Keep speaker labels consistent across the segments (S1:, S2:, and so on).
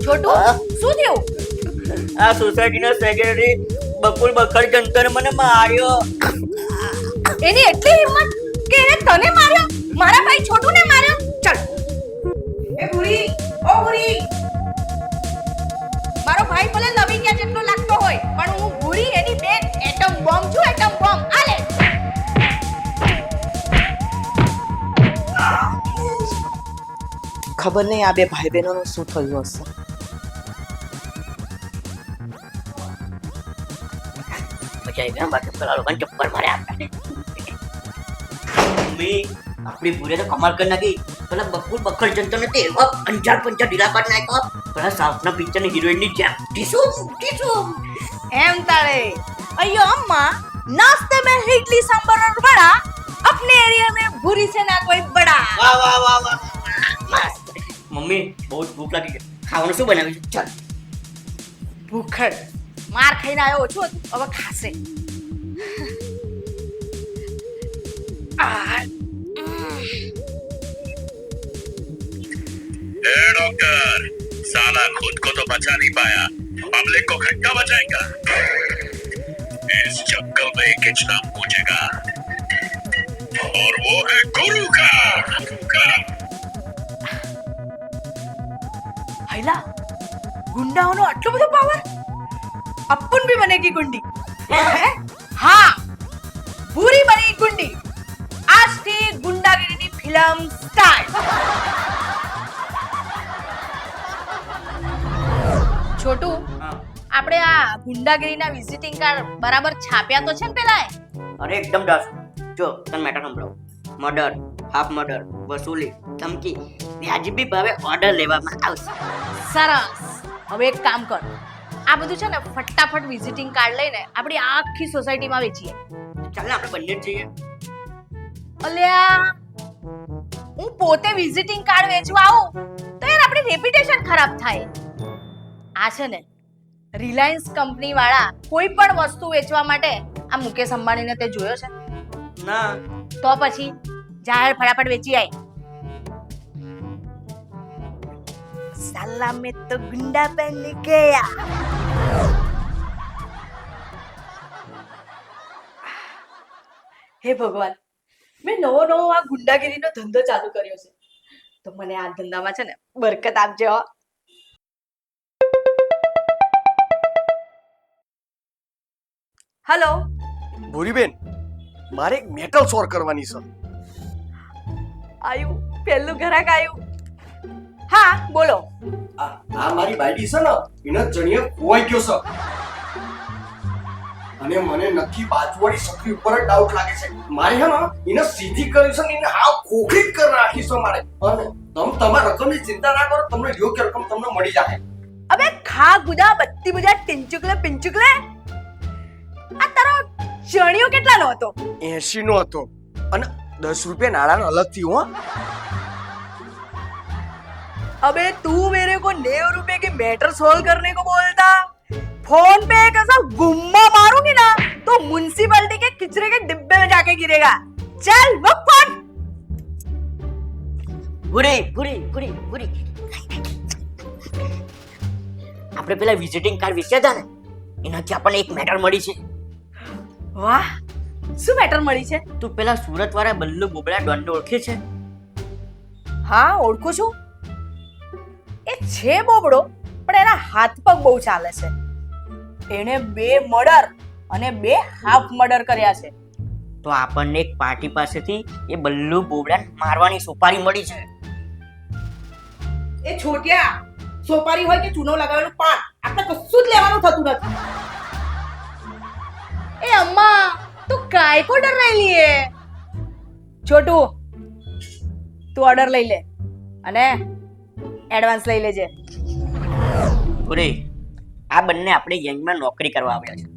S1: છોટુ શું થયું?
S2: આ સોસાયટીનો સેક્રેટરી બકુલ બખડ જંતર મને માર્યો.
S1: એની એટલી હિંમત કે એને તને માર્યો? મારા ભાઈ છોટુને માર્યો? ચલ એ ભૂરી, ઓ ભૂરી, મારો ભાઈ ભલે લવિંગિયા જેટલો લાગતો હોય પણ હું ભૂરી એની બેન એટમ બોમ્બ છું. એટમ બોમ્બ આલે.
S3: ખબર નહીં આ બે ભાઈ બહેનોનું શું થયું હશે.
S2: મજા આવી બાકી પેલા લોકોને ચપ્પલ માર્યા આપણે. મમ્મી આપણી ભૂરે તો કમાલ કરી નાખી. પેલા બકુલ બખડ જંતર ને એવા અંજાર પંચાર ઢીલા કરી નાખ્યો. પેલા સાઉથના પિક્ચરની હિરોઈનની જેમ ટીસુમ ટીસુમ.
S1: એમ તારે अयो अम्मा नाश्ते में इडली सांभर और वड़ा, अपने एरिया में भूरी से ना कोई बड़ा.
S2: વાહ વાહ વાહ વાહ મસ્ત. મમ્મી બહુ જ ભૂખ લાગી છે. ખાવાનું શું બનાવ્યું છે? ચાલ.
S1: ભૂખડ માર ખાઈને આવ્યો ઓછું હતું, હવે ખાશે.
S4: डॉक्टर साला खुद को तो बचा नहीं पाया, पब्लिक को खट्टा बचाएगा. इस जंगल में एक ही नाम पूछेगा और वो है गुरु का.
S1: हैला गुंडाओं नो आटलो બધો પાવર. अपन भी बनेगी गुंडी. हाँ पूरी बनी गुंडी. आज थी गुंडागिरी फिल्म स्टार्ट. छोटू આપણે આ ગુંડાગીરીના વિઝિટિંગ કાર્ડ બરાબર છાપ્યા તો છે ને પેલા?
S2: અરે એકદમ દાસ. જો તને મેટર સંભળાવું. મર્ડર, હાફ મર્ડર, વસૂલી, ધમકી, વ્યાજબી ભાવે ઓર્ડર લેવામાં આવશે.
S1: સરસ. હવે એક કામ કર, આ બધું છે ને ફટાફટ વિઝિટિંગ કાર્ડ લઈને આપણી આખી સોસાયટીમાં વેચીએ.
S2: ચાલ ને આપણે બંને જ જઈએ.
S1: અલ્યા હું પોતે વિઝિટિંગ કાર્ડ વેચવા આવું તો યાર આપણી રેપ્યુટેશન ખરાબ થાય. આ છે ને રિલાયન્સ કંપની વાળા કોઈ પણ વસ્તુ વેચવા માટે આ મુકેશ અંબાણીને તે જોયો છે?
S2: ના.
S1: તો પછી જાહેર ફટાફટ વેચી આય. साला में तो गुंडा बन गया. હે ભગવાન, મેં નવો આ ગુંડાગીરીનો ધંધો ચાલુ કર્યો છે તો મને આ ધંધામાં છે ને બરકત આપજો. હેલો
S5: ભૂરીબેન, મારે એક મેટલ સોર કરવાની છે.
S1: આયુ પહેલું ઘરાક આયુ. હા બોલો.
S5: આ મારી બાયડી છે ને એના જણીએ ખોવાઈ ગયો છે અને મને નક્કી બાજુવાળી સકરી ઉપર જ ડાઉટ લાગે છે. મારે હે ને એને સીધી કરી છે ને એને હાવ ખોખરી જ કરી રાખી છે મારે. અને તમારા રકમની ચિંતા ના કરો, તમને યોગ્ય રકમ તમને મળી જાય.
S1: અબે ખા ગુદા બત્તી બુજા ટિંચુકલે પિંચુકલે. આ તારો ચણિયો કેટલાનો હતો?
S5: 80 નો હતો અને 10 રૂપિયા નાણાનો અલગથી હો.
S1: अबे तू मेरे को 90 रुपए की मैटर सॉल्व करने को बोलता, फोन पे एक ऐसा गुम्मा मारूंगी ना तो म्युनिसिपैलिटी के किचरे के डिब्बे में जाके गिरेगा. चल वो फोन.
S2: ભૂરી ભૂરી ભૂરી ભૂરી. આપણે પેલા વિઝિટિંગ કાર્ડ વેચ્યા હતા ને એનાથી આપણને એક મેટર મળી છે.
S1: વાહ, શું મેટર મળી છે?
S2: તું પેલા સુરત વાળા બલ્લુ બોબડા ડોનને ઓળખે છે?
S1: હા ઓળખું છું. એ છે બોબડો પણ એના હાથ પગ બહુ ચાલે છે. એણે 2 મર્ડર અને 2 હાફ મર્ડર કર્યા છે.
S2: તો આપણને એક પાર્ટી પાસેથી એ બલ્લુ બોબડાને મારવાની સોપારી મળી છે.
S1: એ છોટિયા, સોપારી હોય કે ચૂનો લગાવેલું પાન, આપણે કશું જ લેવાનું થતું નથી. એ અમ્મા તું કાય કો ડર રહી લે? છોટુ તું ઓર્ડર લઈ લે અને એડવાન્સ લઈ લેજે.
S2: ભૂરી આ બંને આપણી ગેંગમાં નોકરી કરવા આવ્યા છે.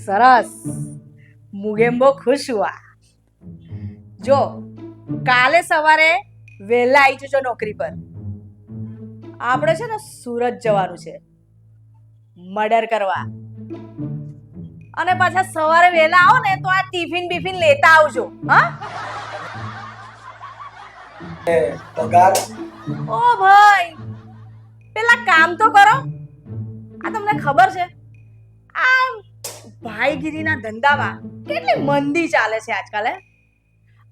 S1: સરસ. મુગેમ્બો ખુશ હુઆ. જો કાલે સવારે વહેલા આવી જજો નોકરી પર. આપણે છે ને સુરત જવાનું છે મર્ડર કરવા. અને પાછા સવારે વહેલા આવો ને તો આ ટિફિન બિફિન લેતા આવજો. હા
S5: પગાર
S1: ઓ ભાઈ, પેલા કામ તો કરો. આ તમને ખબર છે આ ભાઈગીરીના ધંધામાં કેટલી મંદી ચાલે છે આજકાલ?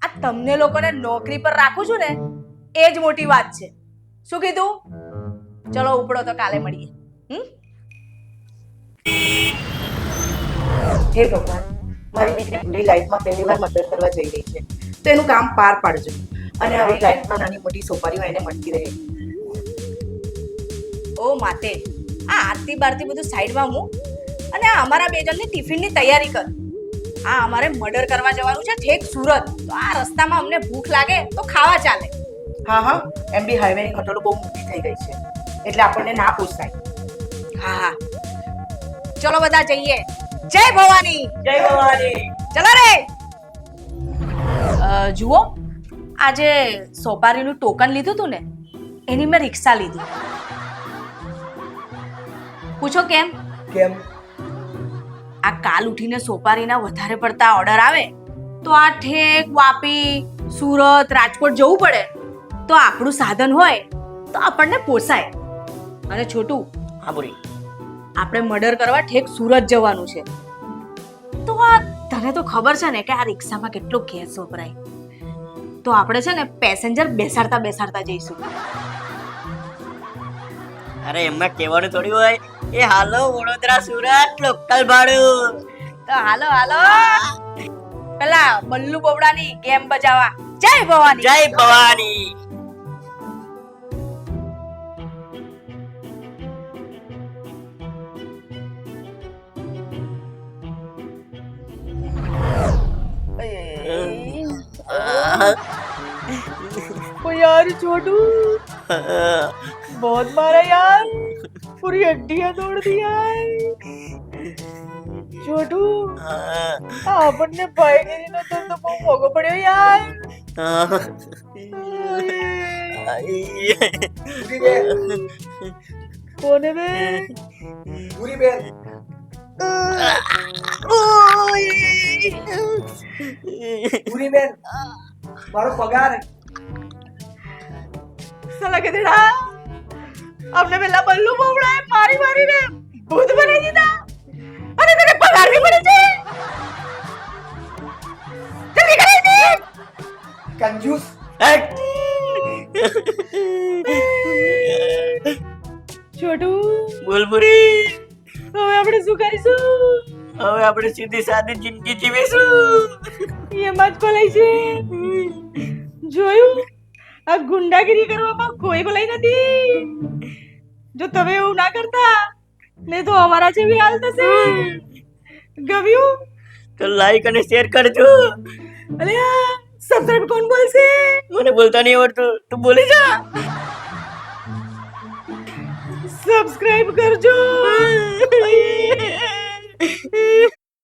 S1: આ તમને લોકોને નોકરી પર રાખું છું ને એ જ મોટી વાત છે. શું કીધું? ચલો ઉપડો તો કાલે મળીએ.
S3: હે ભગવાન, મારી દીકરી પૂરી લાઈફમાં પહેલી વાર મદદ કરવા જઈ રહી છે, તો એનું કામ પાર પાડજો અને આવી લાઈફમાં નાની મોટી સોપારીઓ એને મળતી રહે.
S1: ઓ માતે, આ આરતી બારતી બધું સાઈડમાં મૂક અને આ અમારા બે જણની ટિફિનની તૈયારી કર. આ અમારે મર્ડર કરવા જવાનું છે ઠેક સુરત. તો આ રસ્તામાં અમને ભૂખ લાગે તો ખાવા ચાલે.
S3: હા હા, એમ બી હાઈવેની હોટલો બહુ મોટી થઈ ગઈ છે એટલે આપણને ના પોસાય.
S1: હા હા, ચલો બધા જઈએ. જય ભવાની.
S2: જય ભવાની.
S1: ચલો રે. જુઓ, આજે સોપારીનું ટોકન લીધું તું ને એની મેં રિક્ષા લીધી. પૂછો કેમ?
S3: કેમ?
S1: આ કાલ ઉઠીને સોપારીના વધારે પડતા ઓર્ડર આવે તો આ ઠેક વાપી, સુરત, રાજકોટ જવું પડે. તો આપણું સાધન હોય તો આપણને પોસાય. અને છોટું,
S2: હા બોલી.
S1: આપણે મર્ડર કરવા ઠેક સુરત જવાનું છે. તો આ તને તો ખબર છે ને કે આ રિક્ષામાં કેટલો ગેસ વપરાય. તો આપણે છે ને પેસેન્જર બેસાડતા બેસાડતા જઈશું.
S2: અરે એમાં કહેવાનું થોડી હોય. એ હાલો વડોદરા સુરત લોકલ ભાડું.
S1: તો હાલો હાલો, પેલા બલ્લુ બોબડાની ગેમ બજાવવા. જય ભવાની.
S2: જય ભવાની.
S1: ओ यार छोटू, बहुत मारा यार, पूरी हड्डियां तोड़ दी यार. छोटू, આપણને ભાઈગીરીનો ધંધો બહુ મોંઘો પડ્યો યાર. કોને બે?
S5: પૂરી બેન, પૂરી બેન, મારો પગાર.
S1: સાલા ગધેડા, અમને પેલા બલ્લુ બોબડાએ મારી મારીને ભૂત બનાવી દીધા અને તને પગાર બી મળે છે. જલ્દી કરી દે.
S5: કંજૂસ.
S1: છોટુ,
S2: બોલબુરી.
S1: હવે આપણે શું કરીશું?
S2: હવે આપણે સીધી સાદી જિંદગી જીવીશું.
S1: એમાં જ ભલાઈ છે. જોયું, આ ગુંડાગીરી કરવામાં કોઈ ભલાઈ નથી. જો તમે એવું ના કરતા નહીં તો અમારા જેવી હાલ થશે. ગમ્યું?
S2: તો લાઈક અને શેર કરજો.
S1: અલ્યા, સબસ્ક્રાઇબ કોણ બોલશે?
S2: મને બોલતા નહીં આવડતું, તું બોલી જા.
S1: સબસ્ક્રાઇબ કરજો.